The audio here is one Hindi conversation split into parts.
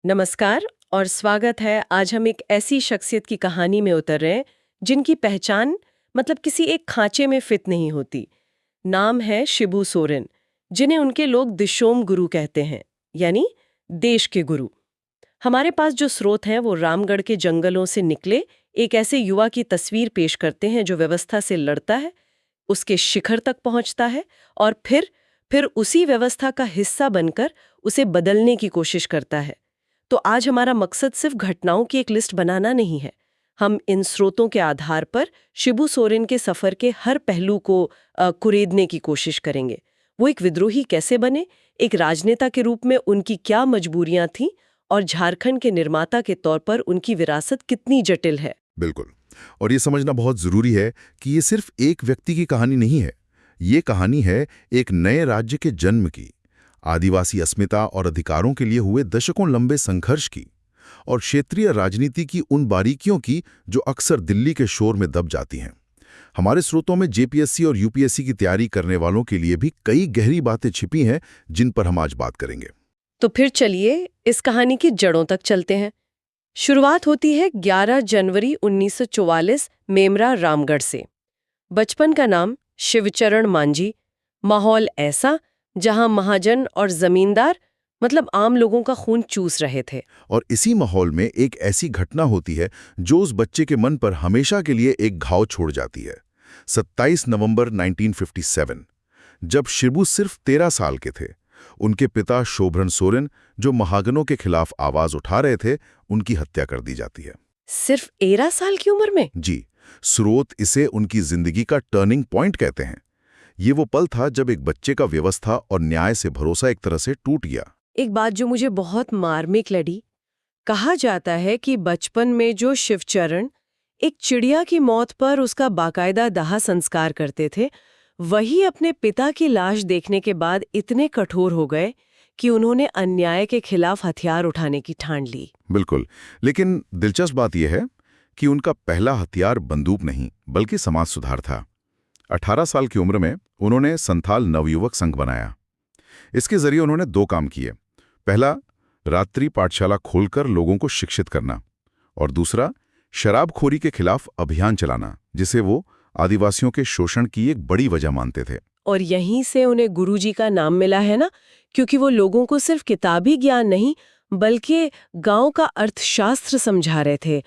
नमस्कार और स्वागत है। आज हम एक ऐसी शख्सियत की कहानी में उतर रहे हैं जिनकी पहचान किसी एक खांचे में फिट नहीं होती। नाम है शिबू सोरेन, जिन्हें उनके लोग दिशोम गुरु कहते हैं, यानी देश के गुरु। हमारे पास जो स्रोत हैं वो रामगढ़ के जंगलों से निकले एक ऐसे युवा की तस्वीर पेश करते हैं जो व्यवस्था से लड़ता है, उसके शिखर तक पहुंचता है और फिर उसी व्यवस्था का हिस्सा बनकर उसे बदलने की कोशिश करता है। तो आज हमारा मकसद सिर्फ घटनाओं की एक लिस्ट बनाना नहीं है। हम इन स्रोतों के आधार पर शिबू सोरेन के सफर के हर पहलू को कुरेदने की कोशिश करेंगे। वो एक विद्रोही कैसे बने, एक राजनेता के रूप में उनकी क्या मजबूरियां थीं और झारखंड के निर्माता के तौर पर उनकी विरासत कितनी जटिल है। बिल्कुल। और ये समझना बहुत जरूरी है कि ये सिर्फ एक व्यक्ति की कहानी नहीं है। ये कहानी है एक नए राज्य के जन्म की, आदिवासी अस्मिता और अधिकारों के लिए हुए दशकों लंबे संघर्ष की, और क्षेत्रीय राजनीति की उन बारीकियों की जो अक्सर दिल्ली के शोर में दब जाती हैं। हमारे स्रोतों में जेपीएससी और यूपीएससी की तैयारी करने वालों के लिए भी कई गहरी बातें छिपी हैं जिन पर हम आज बात करेंगे। तो फिर चलिए इस कहानी की जड़ों तक चलते हैं। शुरुआत होती है 11 जनवरी 1944 मेमरा रामगढ़ से। बचपन का नाम शिवचरण मांझी। माहौल ऐसा जहां महाजन और जमींदार आम लोगों का खून चूस रहे थे। और इसी माहौल में एक ऐसी घटना होती है जो उस बच्चे के मन पर हमेशा के लिए एक घाव छोड़ जाती है। 27 नवंबर 1957, जब शिबू सिर्फ 13 साल के थे, उनके पिता शोभन सोरेन, जो महाजनों के खिलाफ आवाज उठा रहे थे, उनकी हत्या कर दी जाती है। सिर्फ 13 साल की उम्र में? जी, स्रोत इसे उनकी जिंदगी का टर्निंग पॉइंट कहते हैं। ये वो पल था जब एक बच्चे का व्यवस्था और न्याय से भरोसा एक तरह से टूट गया। एक बात जो मुझे बहुत मार्मिक लगी, कहा जाता है कि बचपन में जो शिवचरण एक चिड़िया की मौत पर उसका बाकायदा दाह संस्कार करते थे, वही अपने पिता की लाश देखने के बाद इतने कठोर हो गए कि उन्होंने अन्याय के खिलाफ हथियार उठाने की ठान ली। बिल्कुल। लेकिन दिलचस्प बात यह है कि उनका पहला हथियार बंदूक नहीं बल्कि समाज सुधार था। 18 साल की उम्र में उन्होंने संथाल नवयुवक संघ बनाया। इसके जरिए उन्होंने दो काम किए। पहला, रात्रि पाठशाला खोलकर लोगों को शिक्षित करना, और दूसरा, शराबखोरी के खिलाफ अभियान चलाना, जिसे वो आदिवासियों के शोषण की एक बड़ी वजह मानते थे। और यहीं से उन्हें गुरुजी का नाम मिला है ना, क्योंकि वो लोगों को सिर्फ किताबी ज्ञान नहीं बल्कि गांव का अर्थशास्त्र समझा रहे थे।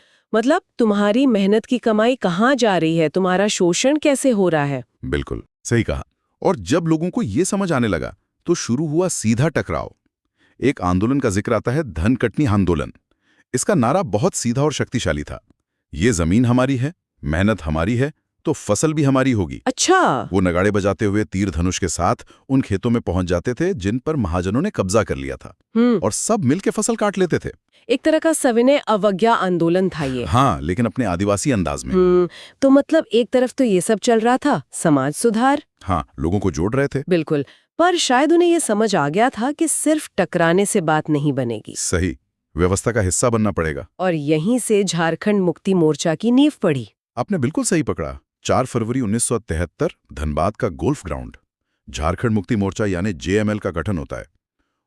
तुम्हारी मेहनत की कमाई कहाँ जा रही है, तुम्हारा शोषण कैसे हो रहा है। बिल्कुल सही कहा। और जब लोगों को ये समझ आने लगा तो शुरू हुआ सीधा टकराव। एक आंदोलन का जिक्र आता है, धन कटनी आंदोलन। इसका नारा बहुत सीधा और शक्तिशाली था। ये जमीन हमारी है, मेहनत हमारी है, तो फसल भी हमारी होगी। अच्छा। वो नगाड़े बजाते हुए तीर धनुष के साथ उन खेतों में पहुंच जाते थे जिन पर महाजनों ने कब्जा कर लिया था, और सब मिलके फसल काट लेते थे। एक तरह का सविनय अवज्ञा आंदोलन था ये। हाँ, लेकिन अपने आदिवासी अंदाज में। तो एक तरफ तो ये सब चल रहा था, समाज सुधार। हाँ, लोगों को जोड़ रहे थे। बिल्कुल। पर शायद उन्हें ये समझ आ गया था कि सिर्फ टकराने से बात नहीं बनेगी। सही, व्यवस्था का हिस्सा बनना पड़ेगा। और यहीं से झारखंड मुक्ति मोर्चा की नींव पड़ी। आपने बिल्कुल सही पकड़ा। 4 फरवरी 1973 धनबाद का गोल्फ ग्राउंड, झारखंड मुक्ति मोर्चा यानी जेएमएल का गठन होता है।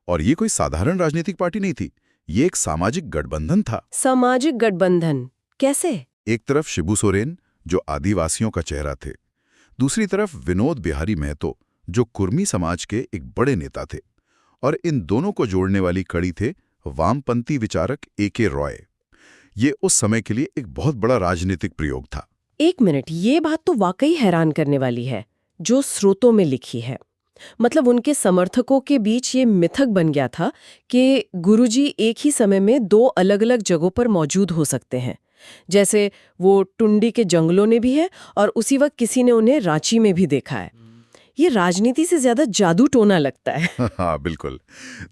और ये कोई साधारण राजनीतिक पार्टी नहीं थी, ये एक सामाजिक गठबंधन था। सामाजिक गठबंधन कैसे? एक तरफ शिबू सोरेन, जो आदिवासियों का चेहरा थे, दूसरी तरफ विनोद बिहारी महतो, जो कुर्मी समाज के एक बड़े नेता थे, और इन दोनों को जोड़ने वाली कड़ी थे वामपंथी विचारक ए.के. रॉय। ये उस समय के लिए एक बहुत बड़ा राजनीतिक प्रयोग था। एक मिनट, ये बात तो वाकई हैरान करने वाली है जो स्रोतों में लिखी है। उनके समर्थकों के बीच ये मिथक बन गया था कि गुरुजी एक ही समय में दो अलग अलग जगहों पर मौजूद हो सकते हैं। जैसे वो टुंडी के जंगलों में भी है और उसी वक्त किसी ने उन्हें रांची में भी देखा है। ये राजनीति से ज्यादा जादू टोना लगता है। हाँ, बिल्कुल।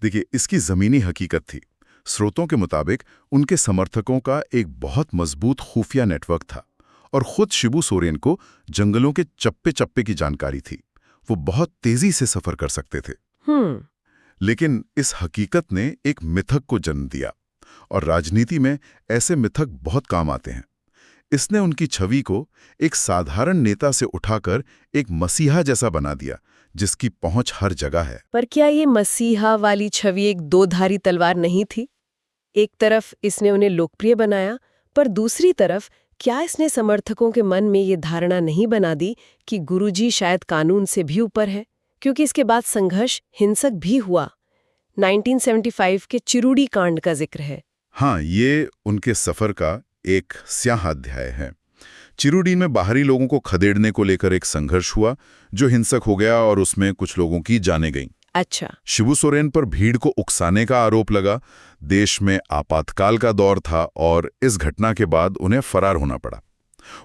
देखिए, इसकी जमीनी हकीकत थी। स्रोतों के मुताबिक उनके समर्थकों का एक बहुत मजबूत खुफिया नेटवर्क था, और खुद शिबू सोरेन को जंगलों के चप्पे चप्पे की जानकारी थी। वो बहुत तेजी से सफर कर सकते थे। लेकिन इस हकीकत ने एक मिथक को जन्म दिया, और राजनीति में ऐसे मिथक बहुत काम आते हैं। इसने उनकी छवि को एक साधारण नेता से उठाकर एक मसीहा जैसा बना दिया, जिसकी पहुंच हर जगह है। पर क्या ये मसीहा वाली छवि एक दो धारी तलवार नहीं थी? एक तरफ इसने उन्हें लोकप्रिय बनाया, पर दूसरी तरफ क्या इसने समर्थकों के मन में ये धारणा नहीं बना दी कि गुरुजी शायद कानून से भी ऊपर है? क्योंकि इसके बाद संघर्ष हिंसक भी हुआ। 1975 के चिरुडी कांड का जिक्र है। हाँ, ये उनके सफर का एक स्याह अध्याय है। चिरुडी में बाहरी लोगों को खदेड़ने को लेकर एक संघर्ष हुआ जो हिंसक हो गया और उसमें कुछ लोगों की जानें गईं। अच्छा। शिबू सोरेन पर भीड़ को उकसाने का आरोप लगा। देश में आपातकाल का दौर था और इस घटना के बाद उन्हें फरार होना पड़ा।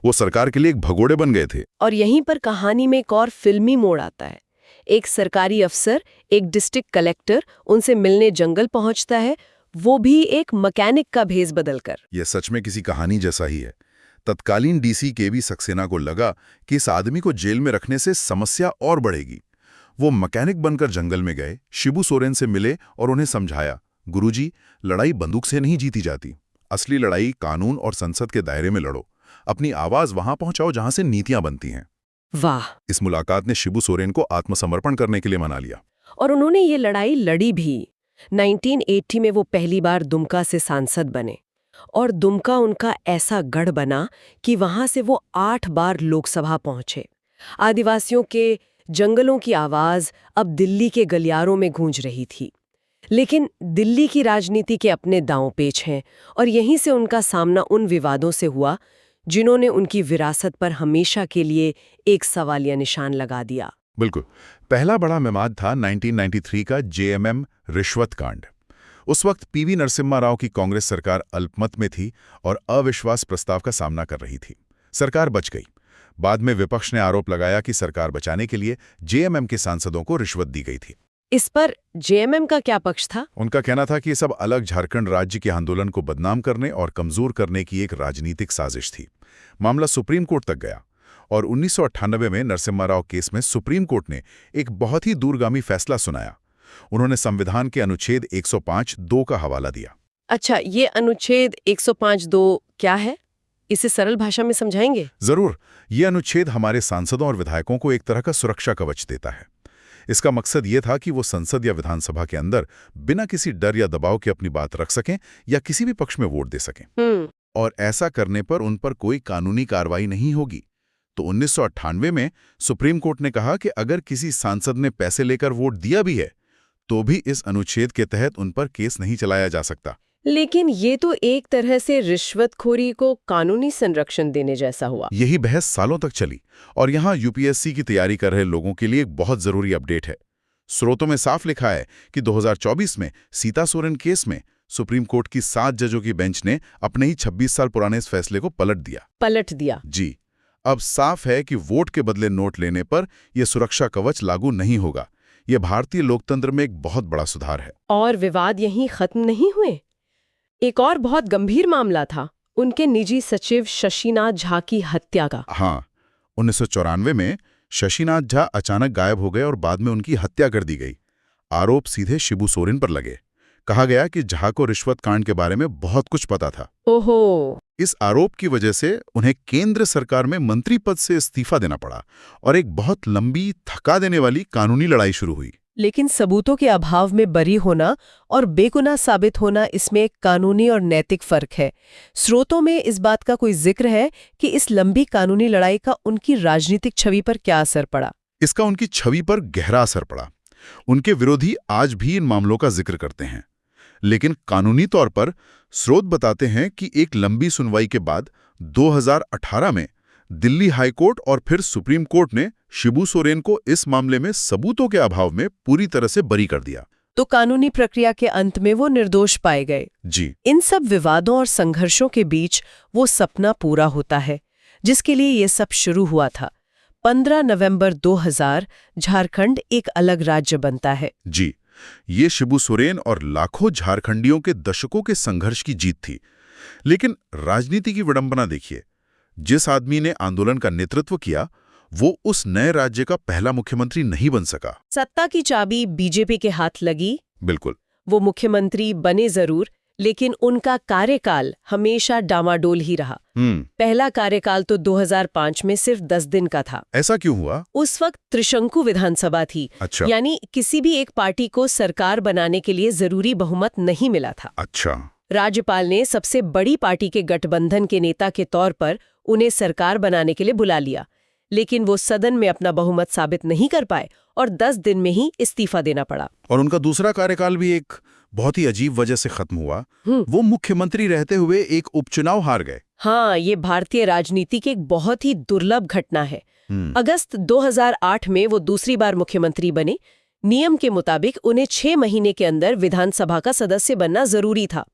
वो सरकार के लिए एक भगोड़े बन गए थे। और यहीं पर कहानी में एक और फिल्मी मोड़ आता है। एक सरकारी अफसर, एक डिस्ट्रिक्ट कलेक्टर उनसे मिलने जंगल पहुंचता है, वो भी एक मैकेनिक का भेष बदलकर। यह सच में किसी कहानी जैसा ही है। तत्कालीन डीसी केवी सक्सेना को लगा कि इस आदमी को जेल में रखने से समस्या और बढ़ेगी। वो मैकेनिक बनकर जंगल में गए, शिबू सोरेन से मिले और उन्हें समझाया, गुरुजी, लड़ाई बंदूक से नहीं जीती जाती। असली लड़ाई कानून और संसद के दायरे में लड़ो। अपनी आवाज वहां पहुंचाओ जहां से नीतियां बनती हैं। वाह। इस मुलाकात ने शिबू सोरेन को आत्मसमर्पण करने के लिए मना लिया। और उन्होंने ये लड़ाई लड़ी भी। 1980 में वो पहली बार दुमका से सांसद बने और दुमका उनका ऐसा गढ़ बना कि वहां से वो 8 बार लोकसभा पहुंचे। आदिवासियों के जंगलों की आवाज अब दिल्ली के गलियारों में गूंज रही थी। लेकिन दिल्ली की राजनीति के अपने दांव पेच हैं और यहीं से उनका सामना उन विवादों से हुआ जिन्होंने उनकी विरासत पर हमेशा के लिए एक सवालिया निशान लगा दिया। बिल्कुल। पहला बड़ा विवाद था 1993 का जेएमएम रिश्वत कांड। उस वक्त पीवी नरसिम्हा राव की कांग्रेस सरकार अल्पमत में थी और अविश्वास प्रस्ताव का सामना कर रही थी। सरकार बच गई। बाद में विपक्ष ने आरोप लगाया कि सरकार बचाने के लिए जेएमएम के सांसदों को रिश्वत दी गई थी। इस पर जेएमएम का क्या पक्ष था? उनका कहना था कि ये सब अलग झारखंड राज्य के आंदोलन को बदनाम करने और कमजोर करने की एक राजनीतिक साजिश थी। मामला सुप्रीम कोर्ट तक गया और 1998 में नरसिम्हा राव केस में सुप्रीम कोर्ट ने एक बहुत ही दूरगामी फैसला सुनाया। उन्होंने संविधान के अनुच्छेद 105(2) का हवाला दिया। अच्छा, ये अनुच्छेद 105(2) क्या है? इसे सरल भाषा में समझाएंगे? जरूर। ये अनुच्छेद हमारे सांसदों और विधायकों को एक तरह का सुरक्षा कवच देता है। इसका मकसद ये था कि वो संसद या विधानसभा के अंदर बिना किसी डर या दबाव के अपनी बात रख सकें या किसी भी पक्ष में वोट दे सकें। और ऐसा करने पर उन पर कोई कानूनी कार्रवाई नहीं होगी। तो 1998 में सुप्रीम कोर्ट ने कहा कि अगर किसी सांसद ने पैसे लेकर वोट दिया भी है तो भी इस अनुच्छेद के तहत उन पर केस नहीं चलाया जा सकता। लेकिन ये तो एक तरह से रिश्वतखोरी को कानूनी संरक्षण देने जैसा हुआ। यही बहस सालों तक चली और यहाँ यूपीएससी की तैयारी कर रहे लोगों के लिए एक बहुत जरूरी अपडेट है। स्रोतों में साफ लिखा है कि 2024 में सीता सोरेन केस में सुप्रीम कोर्ट की 7 जजों की बेंच ने अपने ही 26 साल पुराने इस फैसले को पलट दिया। जी। अब साफ है कि वोट के बदले नोट लेने पर यह सुरक्षा कवच लागू नहीं होगा। यह भारतीय लोकतंत्र में एक बहुत बड़ा सुधार है। और विवाद यहीं खत्म नहीं हुए। एक और बहुत गंभीर मामला था उनके निजी सचिव शशिनाथ झा की हत्या का। हाँ, 1994 में शशिनाथ झा अचानक गायब हो गए और बाद में उनकी हत्या कर दी गई। आरोप सीधे शिबू सोरेन पर लगे। कहा गया कि झा को रिश्वत कांड के बारे में बहुत कुछ पता था। ओहो। इस आरोप की वजह से उन्हें केंद्र सरकार में मंत्री पद से इस्तीफा देना पड़ा और एक बहुत लंबी, थका देने वाली कानूनी लड़ाई शुरू हुई। लेकिन सबूतों के अभाव में बरी होना और बेगुनाह साबित होना, इसमें एक कानूनी और नैतिक फर्क है। स्रोतों में इस बात का कोई जिक्र है कि इस लंबी कानूनी लड़ाई का उनकी राजनीतिक छवि पर क्या असर पड़ा? इसका उनकी छवि पर गहरा असर पड़ा। उनके विरोधी आज भी इन मामलों का जिक्र करते हैं, लेकिन कानूनी तौर पर स्रोत बताते हैं कि एक लंबी सुनवाई के बाद 2018 में दिल्ली हाईकोर्ट और फिर सुप्रीम कोर्ट ने शिबू सोरेन को इस मामले में सबूतों के अभाव में पूरी तरह से बरी कर दिया। तो कानूनी प्रक्रिया के अंत में वो निर्दोष पाए गए। जी। इन सब विवादों और संघर्षों के बीच वो सपना पूरा होता है जिसके लिए ये सब शुरू हुआ था। 15 नवंबर 2000 झारखंड एक अलग राज्य बनता है। जी। ये शिबू सोरेन और लाखों झारखंडियों के दशकों के संघर्ष की जीत थी। लेकिन राजनीति की विडंबना देखिए। जिस आदमी ने आंदोलन का नेतृत्व किया वो उस नए राज्य का पहला मुख्यमंत्री नहीं बन सका। सत्ता की चाबी बीजेपी के हाथ लगी। बिल्कुल। वो मुख्यमंत्री बने जरूर, लेकिन उनका कार्यकाल हमेशा डामाडोल ही रहा। पहला कार्यकाल तो 2005 में सिर्फ 10 दिन का था। ऐसा क्यों हुआ? उस वक्त त्रिशंकु विधानसभा थी। अच्छा। यानी किसी भी एक पार्टी को सरकार बनाने के लिए जरूरी बहुमत नहीं मिला था। अच्छा। राज्यपाल ने सबसे बड़ी पार्टी के गठबंधन के नेता के तौर पर उन्हें सरकार बनाने के लिए बुला लिया, लेकिन वो सदन में अपना बहुमत साबित नहीं कर पाए और 10 दिन में ही इस्तीफा देना पड़ा। और उनका दूसरा कार्यकाल भी एक बहुत ही अजीब वजह से खत्म हुआ। वो मुख्यमंत्री रहते हुए एक उपचुनाव हार गए। हाँ, ये भारतीय राजनीति की एक बहुत ही दुर्लभ घटना है। अगस्त 2008 में वो दूसरी बार मुख्यमंत्री बने। नियम के मुताबिक उन्हें 6 महीने के अंदर विधानसभा का सदस्य बनना जरूरी था।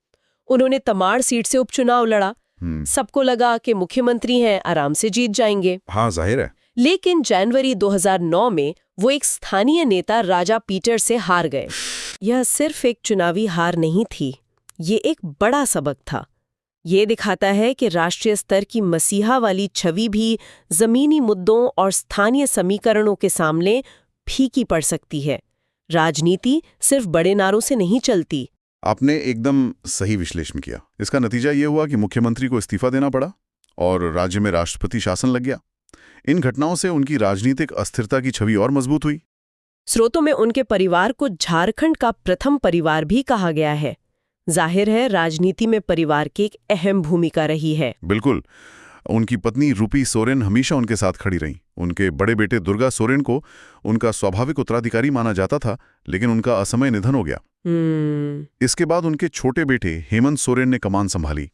उन्होंने तमाड़ सीट से उपचुनाव लड़ा। सबको लगा कि मुख्यमंत्री हैं, आराम से जीत जाएंगे। हाँ, जाहिर है। लेकिन जनवरी 2009 में वो एक स्थानीय नेता राजा पीटर से हार गए। यह सिर्फ एक चुनावी हार नहीं थी, ये एक बड़ा सबक था। ये दिखाता है कि राष्ट्रीय स्तर की मसीहा वाली छवि भी जमीनी मुद्दों और स्थानीय समीकरणों के सामने फीकी पड़ सकती है। राजनीति सिर्फ बड़े नारों से नहीं चलती। आपने एकदम सही विश्लेषण किया। इसका नतीजा ये हुआ कि मुख्यमंत्री को इस्तीफा देना पड़ा और राज्य में राष्ट्रपति शासन लग गया। इन घटनाओं से उनकी राजनीतिक अस्थिरता की छवि और मजबूत हुई। स्रोतों में उनके परिवार को झारखंड का प्रथम परिवार भी कहा गया है। जाहिर है, राजनीति में परिवार की एक अहम भूमिका रही है। बिल्कुल। उनकी पत्नी रूपी सोरेन हमेशा उनके साथ खड़ी रहीं। उनके बड़े बेटे दुर्गा सोरेन को उनका स्वाभाविक उत्तराधिकारी माना जाता था, लेकिन उनका असमय निधन हो गया। इसके बाद उनके छोटे बेटे हेमंत सोरेन ने कमान संभाली।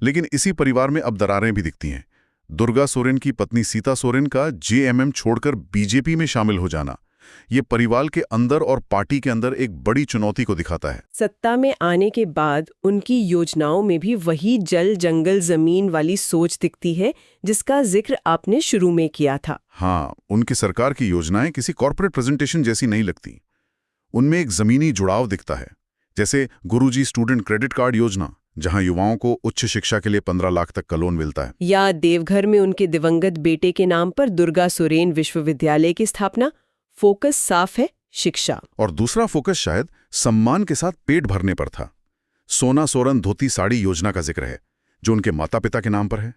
लेकिन इसी परिवार में अब दरारें भी दिखती हैं। दुर्गा सोरेन की पत्नी सीता सोरेन का जेएमएम छोड़कर बीजेपी में शामिल हो जाना, ये परिवार के अंदर और पार्टी के अंदर एक बड़ी चुनौती को दिखाता है। सत्ता में आने के बाद उनकी योजनाओं में भी वही जल जंगल जमीन वाली सोच दिखती है जिसका जिक्र आपने शुरू में किया था। हाँ, उनकी सरकार की योजनाएं किसी कॉर्पोरेट प्रेजेंटेशन जैसी नहीं लगती। उनमें एक जमीनी जुड़ाव दिखता है, जैसे गुरुजी स्टूडेंट क्रेडिट कार्ड योजना, जहां युवाओं को उच्च शिक्षा के लिए 15 लाख तक का लोन मिलता है, या देवघर में उनके दिवंगत बेटे के नाम पर दुर्गा सोरेन विश्वविद्यालय की स्थापना। फोकस साफ है, शिक्षा। और दूसरा फोकस शायद सम्मान के साथ पेट भरने पर था। सोना सोरन धोती साड़ी योजना का जिक्र है, जो उनके माता पिता के नाम पर है।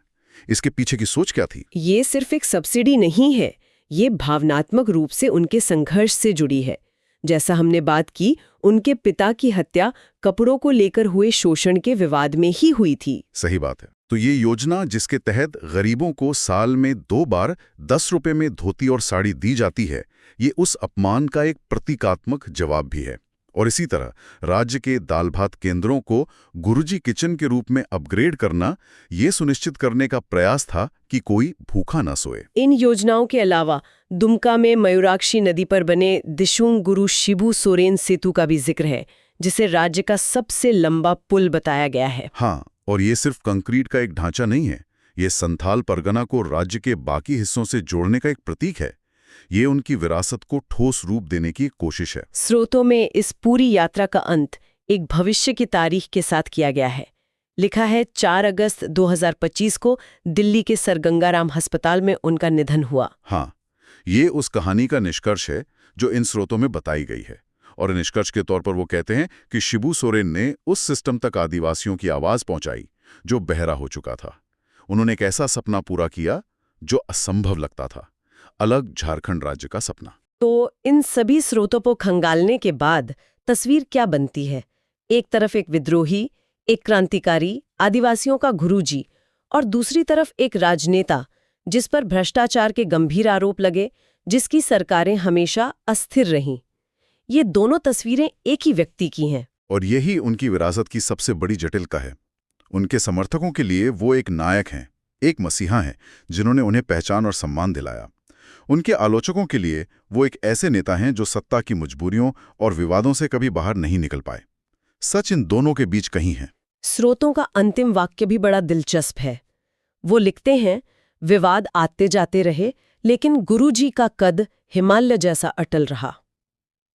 इसके पीछे की सोच क्या थी? ये सिर्फ एक सब्सिडी नहीं है, ये भावनात्मक रूप से उनके संघर्ष से जुड़ी है। जैसा हमने बात की, उनके पिता की हत्या कपड़ों को लेकर हुए शोषण के विवाद में ही हुई थी। सही बात है। तो ये योजना जिसके तहत गरीबों को साल में 2 बार 10 रुपए में धोती और साड़ी दी जाती है, ये उस अपमान का एक प्रतीकात्मक जवाब भी है। और इसी तरह राज्य के दाल भात केंद्रों को गुरुजी किचन के रूप में अपग्रेड करना, ये सुनिश्चित करने का प्रयास था कि कोई भूखा न सोए। इन योजनाओं के अलावा दुमका में मयूराक्षी नदी पर बने दिशुंग गुरु शिबू सोरेन सेतु का भी जिक्र है, जिसे राज्य का सबसे लंबा पुल बताया गया है। हाँ, और ये सिर्फ कंक्रीट का एक ढांचा नहीं है, ये संथाल परगना को राज्य के बाकी हिस्सों से जोड़ने का एक प्रतीक है। ये उनकी विरासत को ठोस रूप देने की कोशिश है। स्रोतों में इस पूरी यात्रा का अंत एक भविष्य की तारीख के साथ किया गया है। लिखा है 4 अगस्त 2025 को दिल्ली के सर गंगाराम अस्पताल में उनका निधन हुआ। हाँ, ये उस कहानी का निष्कर्ष है जो इन स्रोतों में बताई गई है। और निष्कर्ष के तौर पर वो कहते हैं कि शिबू सोरेन ने उस सिस्टम तक आदिवासियों की आवाज पहुंचाई जो बहरा हो चुका था। उन्होंने एक ऐसा सपना पूरा किया जो असंभव लगता था, अलग झारखंड राज्य का सपना। तो इन सभी स्रोतों को खंगालने के बाद तस्वीर क्या बनती है? एक तरफ एक विद्रोही, एक क्रांतिकारी, आदिवासियों का गुरुजी, और दूसरी तरफ एक राजनेता जिस पर भ्रष्टाचार के गंभीर आरोप लगे, जिसकी सरकारें हमेशा अस्थिर रहीं। ये दोनों तस्वीरें एक ही व्यक्ति की हैं। और यही उनकी विरासत की सबसे बड़ी जटिलता है। उनके समर्थकों के लिए वो एक नायक हैं, एक मसीहा हैं जिन्होंने उन्हें पहचान और सम्मान दिलाया। उनके आलोचकों के लिए वो एक ऐसे नेता हैं जो सत्ता की मजबूरियों और विवादों से कभी बाहर नहीं निकल पाए। सच इन दोनों के बीच कहीं है। स्रोतों का अंतिम वाक्य भी बड़ा दिलचस्प है। वो लिखते हैं, विवाद आते जाते रहे, लेकिन गुरुजी का कद हिमालय जैसा अटल रहा।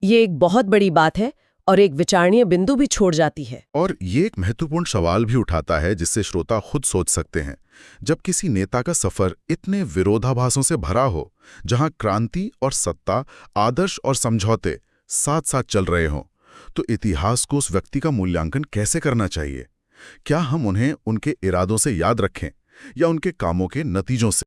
ये एक बहुत बड़ी बात है और एक विचारणीय बिंदु भी छोड़ जाती है। और ये एक महत्वपूर्ण सवाल भी उठाता है जिससे श्रोता खुद सोच सकते हैं। जब किसी नेता का सफर इतने विरोधाभासों से भरा हो, जहां क्रांति और सत्ता, आदर्श और समझौते साथ साथ चल रहे हों, तो इतिहास को उस व्यक्ति का मूल्यांकन कैसे करना चाहिए? क्या हम उन्हें उनके इरादों से याद रखें या उनके कामों के नतीजों से?